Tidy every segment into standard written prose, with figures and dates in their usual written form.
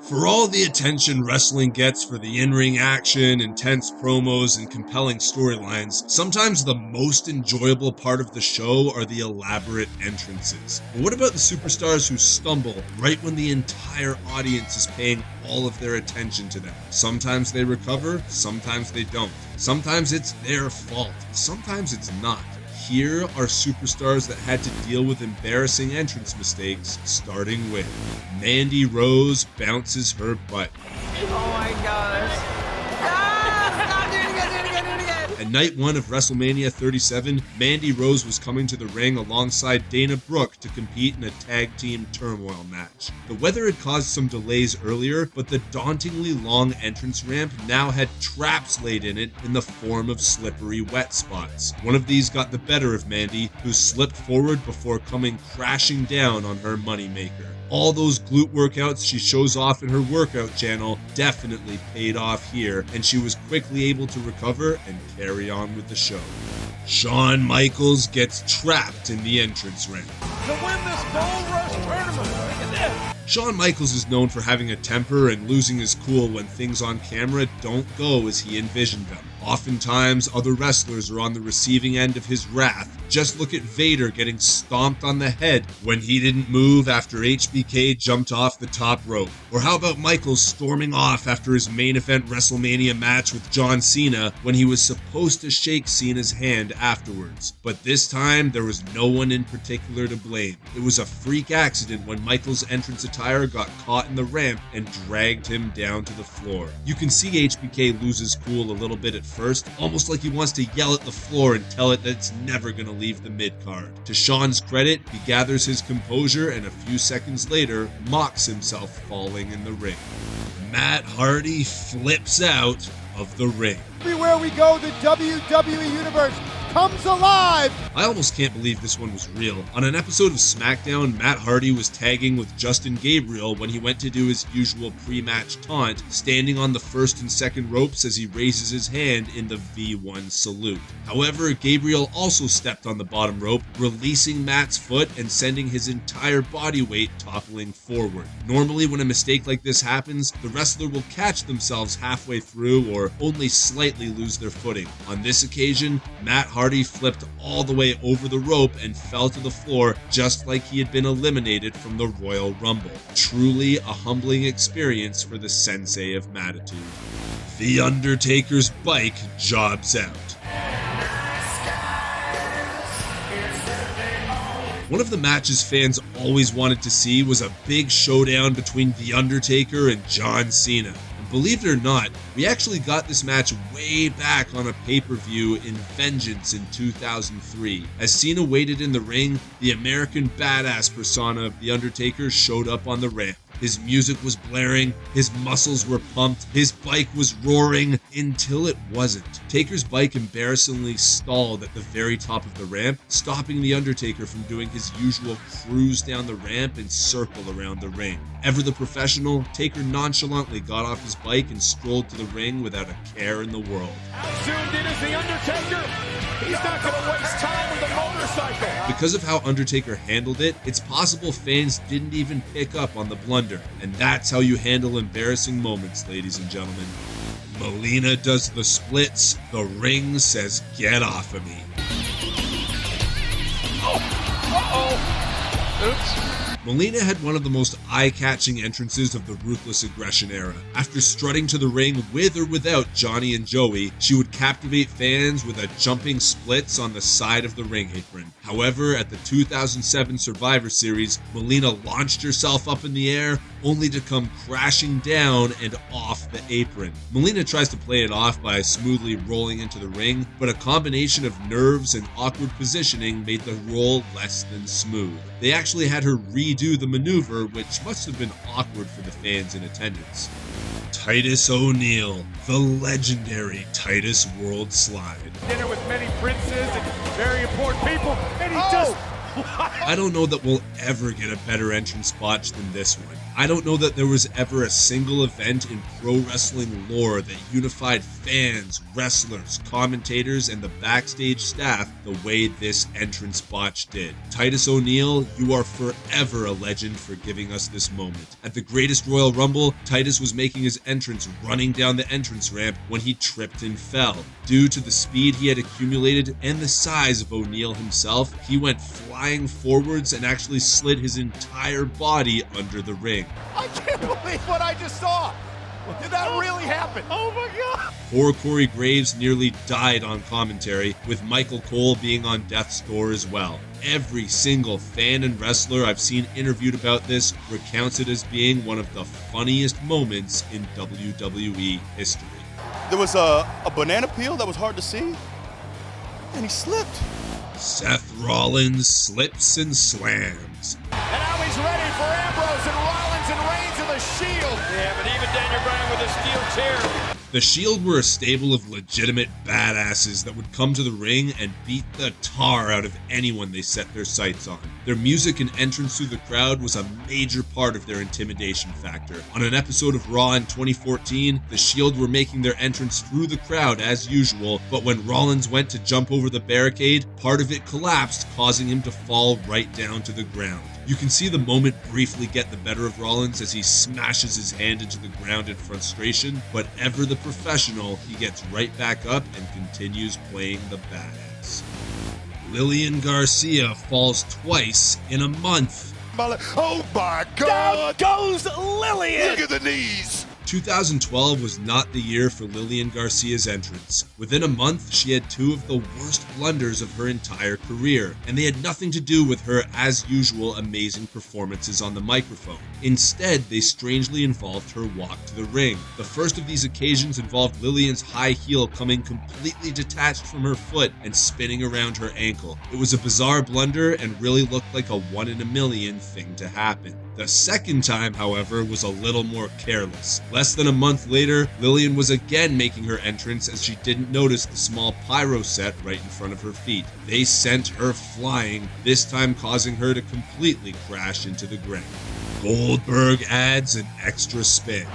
For all the attention wrestling gets for the in-ring action, intense promos, and compelling storylines, sometimes the most enjoyable part of the show are the elaborate entrances. But what about the superstars who stumble right when the entire audience is paying all of their attention to them? Sometimes they recover, sometimes they don't. Sometimes it's their fault, sometimes it's not. Here are superstars that had to deal with embarrassing entrance mistakes, starting with Mandy Rose bounces her butt. Oh my gosh. Stop, do it again. At night 1 of WrestleMania 37, Mandy Rose was coming to the ring alongside Dana Brooke to compete in a tag team turmoil match. The weather had caused some delays earlier, but the dauntingly long entrance ramp now had traps laid in it in the form of slippery wet spots. One of these got the better of Mandy, who slipped forward before coming crashing down on her moneymaker. All those glute workouts she shows off in her workout channel definitely paid off here, and she was quickly able to recover and carry on with the show. Shawn Michaels gets trapped in the entrance ramp. To win this Gold Rush tournament, look at this. Shawn Michaels is known for having a temper and losing his cool when things on camera don't go as he envisioned them. Oftentimes, other wrestlers are on the receiving end of his wrath. Just look at Vader getting stomped on the head when he didn't move after HBK jumped off the top rope. Or how about Michaels storming off after his main event WrestleMania match with John Cena when he was supposed to shake Cena's hand afterwards. But this time, there was no one in particular to blame. It was a freak accident when Michaels' entrance attire got caught in the ramp and dragged him down to the floor. You can see HBK lose his cool a little bit at first, almost like he wants to yell at the floor and tell it that it's never going to leave the mid-card. To Shawn's credit, he gathers his composure and a few seconds later mocks himself falling in the ring. Matt Hardy flips out of the ring. Everywhere we go, the WWE Universe comes alive! I almost can't believe this one was real. On an episode of SmackDown, Matt Hardy was tagging with Justin Gabriel when he went to do his usual pre-match taunt, standing on the first and second ropes as he raises his hand in the V1 salute. However, Gabriel also stepped on the bottom rope, releasing Matt's foot and sending his entire body weight toppling forward. Normally, when a mistake like this happens, the wrestler will catch themselves halfway through or only slightly lose their footing. On this occasion, Matt Hardy flipped all the way over the rope and fell to the floor just like he had been eliminated from the Royal Rumble. Truly a humbling experience for the Sensei of Mattitude. The Undertaker's bike jobs out. One of the matches fans always wanted to see was a big showdown between The Undertaker and John Cena. Believe it or not, we actually got this match way back on a pay-per-view in Vengeance in 2003. As Cena waited in the ring, the American badass persona of The Undertaker showed up on the ramp. His music was blaring, his muscles were pumped, his bike was roaring, until it wasn't. Taker's bike embarrassingly stalled at the very top of the ramp, stopping The Undertaker from doing his usual cruise down the ramp and circle around the ring. Ever the professional, Taker nonchalantly got off his bike and strolled to the ring without a care in the world. How soon did is The Undertaker? He's not going to waste time with a motorcycle. Because of how Undertaker handled it, it's possible fans didn't even pick up on the blunder. And that's how you handle embarrassing moments, ladies and gentlemen. Melina does the splits, the ring says, "Get off of me." Oops. Melina had one of the most eye-catching entrances of the Ruthless Aggression era. After strutting to the ring with or without Johnny and Joey, she would captivate fans with a jumping splits on the side of the ring apron. However, at the 2007 Survivor Series, Melina launched herself up in the air, only to come crashing down and off the apron. Melina tries to play it off by smoothly rolling into the ring, but a combination of nerves and awkward positioning made the roll less than smooth. They actually had her redo the maneuver, which must have been awkward for the fans in attendance. Titus O'Neil, the legendary Titus World Slide. Dinner with many princes and very important people, and he just... I don't know that we'll ever get a better entrance botch than this one. I don't know that there was ever a single event in pro wrestling lore that unified fans, wrestlers, commentators, and the backstage staff the way this entrance botch did. Titus O'Neil, you are forever a legend for giving us this moment. At the greatest Royal Rumble, Titus was making his entrance running down the entrance ramp when he tripped and fell. Due to the speed he had accumulated and the size of O'Neil himself, he went flying forwards and actually slid his entire body under the ring. I can't believe what I just saw. Did that really happen? Oh my God. Poor Corey Graves nearly died on commentary, with Michael Cole being on death's door as well. Every single fan and wrestler I've seen interviewed about this recounts it as being one of the funniest moments in WWE history. There was a banana peel that was hard to see, and he slipped. Seth Rollins slips and slams. And now he's ready for Ambrose and Rollins and Reigns in the Shield. Yeah, but even Daniel Bryan with a steel chair. The Shield were a stable of legitimate badasses that would come to the ring and beat the tar out of anyone they set their sights on. Their music and entrance through the crowd was a major part of their intimidation factor. On an episode of Raw in 2014, the Shield were making their entrance through the crowd as usual, but when Rollins went to jump over the barricade, part of it collapsed, causing him to fall right down to the ground. You can see the moment briefly get the better of Rollins as he smashes his hand into the ground in frustration, but ever the professional, he gets right back up and continues playing the badass. Lillian Garcia falls twice in a month. Oh my God! Down goes Lillian! Look at the knees! 2012 was not the year for Lillian Garcia's entrance. Within a month, she had two of the worst blunders of her entire career, and they had nothing to do with her, as usual, amazing performances on the microphone. Instead, they strangely involved her walk to the ring. The first of these occasions involved Lillian's high heel coming completely detached from her foot and spinning around her ankle. It was a bizarre blunder and really looked like a 1 in a million thing to happen. The second time, however, was a little more careless. Less than a month later, Lillian was again making her entrance as she didn't notice the small pyro set right in front of her feet. They sent her flying, this time causing her to completely crash into the ground. Goldberg adds an extra spin.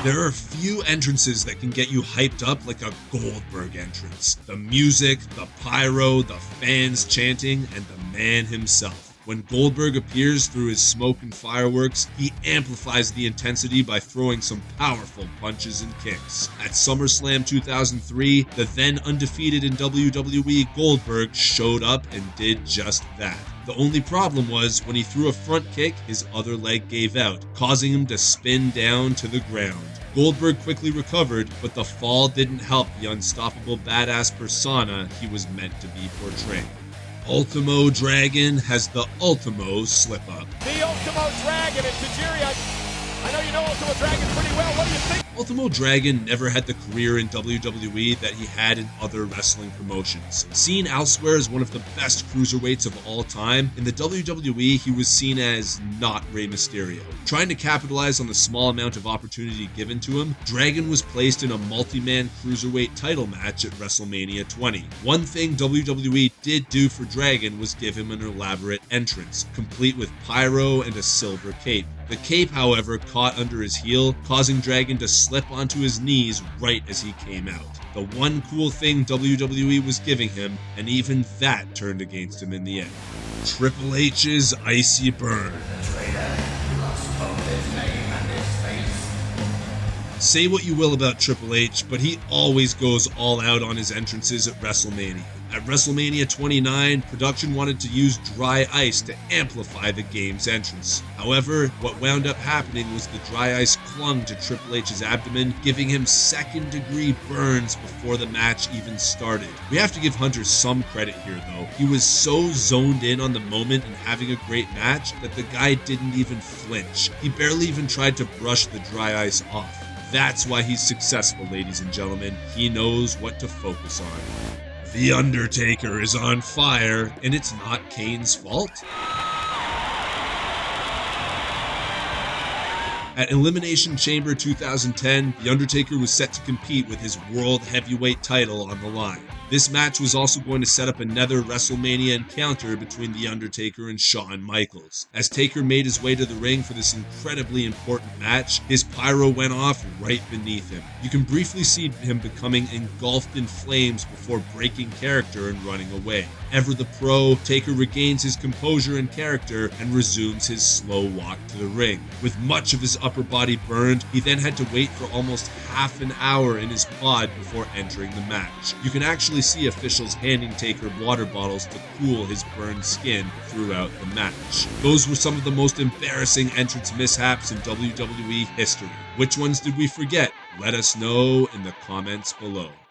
There are few entrances that can get you hyped up like a Goldberg entrance. The music, the pyro, the fans chanting, and the man himself. When Goldberg appears through his smoke and fireworks, he amplifies the intensity by throwing some powerful punches and kicks. At SummerSlam 2003, the then undefeated in WWE Goldberg showed up and did just that. The only problem was, when he threw a front kick, his other leg gave out, causing him to spin down to the ground. Goldberg quickly recovered, but the fall didn't help the unstoppable badass persona he was meant to be portraying. Ultimo Dragon has the Ultimo slip-up. The Ultimo Dragon and Tajiri, I know you know Ultimo Dragon pretty well. What do you think? Ultimo Dragon never had the career in WWE that he had in other wrestling promotions. Seen elsewhere as one of the best cruiserweights of all time, in the WWE he was seen as not Rey Mysterio. Trying to capitalize on the small amount of opportunity given to him, Dragon was placed in a multi-man cruiserweight title match at WrestleMania 20. One thing WWE did do for Dragon was give him an elaborate entrance, complete with pyro and a silver cape. The cape, however, caught under his heel, causing Dragon to slip onto his knees right as he came out. The one cool thing WWE was giving him, and even that turned against him in the end. Triple H's Icy Burn. Say what you will about Triple H, but he always goes all out on his entrances at WrestleMania. At WrestleMania 29, production wanted to use dry ice to amplify the game's entrance. However, what wound up happening was the dry ice clung to Triple H's abdomen, giving him second-degree burns before the match even started. We have to give Hunter some credit here, though. He was so zoned in on the moment and having a great match that the guy didn't even flinch. He barely even tried to brush the dry ice off. That's why he's successful, ladies and gentlemen. He knows what to focus on. The Undertaker is on fire, and it's not Kane's fault. At Elimination Chamber 2010, The Undertaker was set to compete with his World Heavyweight title on the line. This match was also going to set up another WrestleMania encounter between The Undertaker and Shawn Michaels. As Taker made his way to the ring for this incredibly important match, his pyro went off right beneath him. You can briefly see him becoming engulfed in flames before breaking character and running away. Ever the pro, Taker regains his composure and character and resumes his slow walk to the ring. With much of his upper body burned, he then had to wait for almost half an hour in his pod before entering the match. You can actually see officials handing Taker water bottles to cool his burned skin throughout the match. Those were some of the most embarrassing entrance mishaps in WWE history. Which ones did we forget? Let us know in the comments below.